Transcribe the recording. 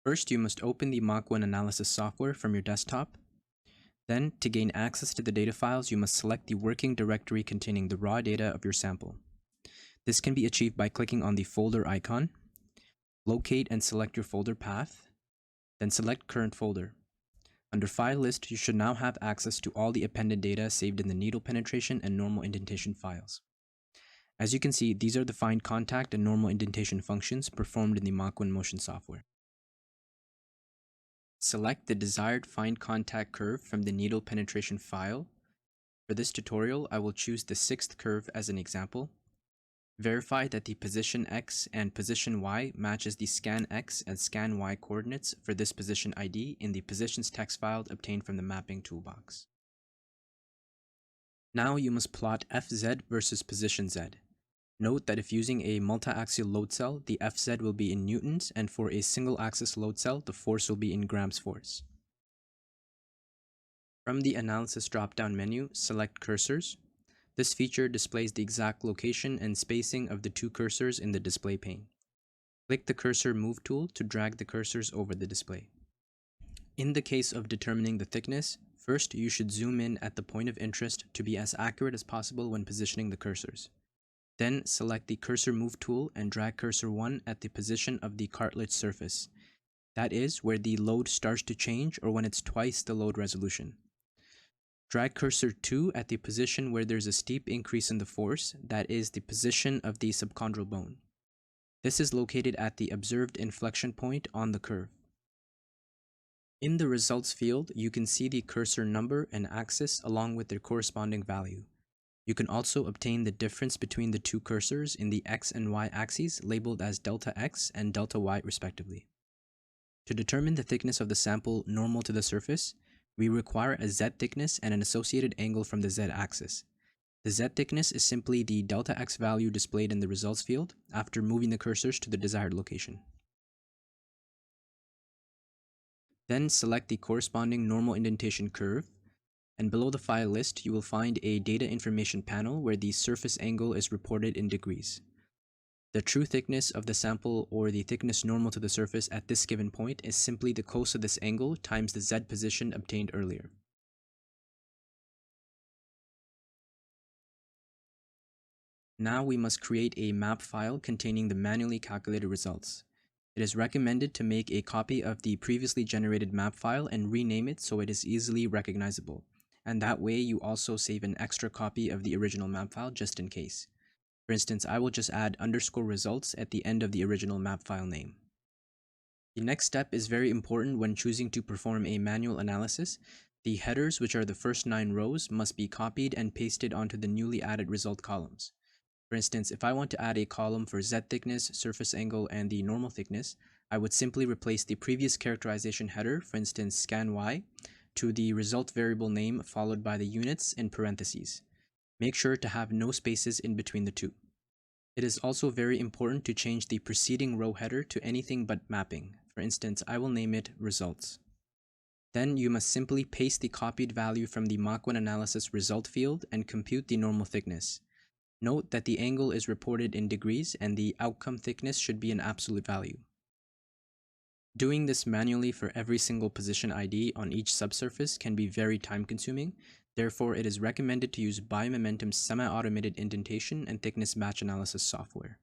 First, you must open the Mach-1 Analysis software from your desktop. Then, to gain access to the data files, you must select the working directory containing the raw data of your sample. This can be achieved by clicking on the folder icon, locate and select your folder path, then select current folder. Under File List, you should now have access to all the appended data saved in the needle penetration and normal indentation files. As you can see, these are the find contact and normal indentation functions performed in the Mach-1 Motion software. Select the desired find contact curve from the needle penetration file. For this tutorial, I will choose the 6th curve as an example. Verify that the position X and position Y matches the scan X and scan Y coordinates for this position ID in the positions text file obtained from the mapping toolbox. Now you must plot Fz versus position Z. Note that if using a multi-axial load cell, the Fz will be in newtons, and for a single-axis load cell, the force will be in grams force. From the Analysis drop-down menu, select Cursors. This feature displays the exact location and spacing of the two cursors in the display pane. Click the Cursor Move tool to drag the cursors over the display. In the case of determining the thickness, first you should zoom in at the point of interest to be as accurate as possible when positioning the cursors. Then select the Cursor Move tool and drag cursor 1 at the position of the cartilage surface. That is, where the load starts to change or when it's twice the load resolution. Drag cursor 2 at the position where there's a steep increase in the force, that is, the position of the subchondral bone. This is located at the observed inflection point on the curve. In the results field, you can see the cursor number and axis along with their corresponding value. You can also obtain the difference between the two cursors in the X and Y axes labeled as delta X and delta Y respectively. To determine the thickness of the sample normal to the surface, we require a Z thickness and an associated angle from the Z axis. The Z thickness is simply the delta X value displayed in the results field after moving the cursors to the desired location. Then select the corresponding normal indentation curve, and below the file list you will find a data information panel where the surface angle is reported in degrees. The true thickness of the sample, or the thickness normal to the surface at this given point, is simply the cos of this angle times the Z position obtained earlier. Now we must create a map file containing the manually calculated results. It is recommended to make a copy of the previously generated map file and rename it so it is easily recognizable. And that way you also save an extra copy of the original map file just in case. For instance, I will just add _results at the end of the original map file name. The next step is very important when choosing to perform a manual analysis. The headers, which are the first 9 rows, must be copied and pasted onto the newly added result columns. For instance, if I want to add a column for Z thickness, surface angle, and the normal thickness, I would simply replace the previous characterization header, for instance scan Y, to the result variable name followed by the units in parentheses. Make sure to have no spaces in between the two. It is also very important to change the preceding row header to anything but mapping. For instance, I will name it results. Then you must simply paste the copied value from the Mach-1 Analysis result field and compute the normal thickness. Note that the angle is reported in degrees and the outcome thickness should be an absolute value. Doing this manually for every single position ID on each subsurface can be very time-consuming. Therefore, it is recommended to use BioMomentum's semi-automated indentation and thickness match analysis software.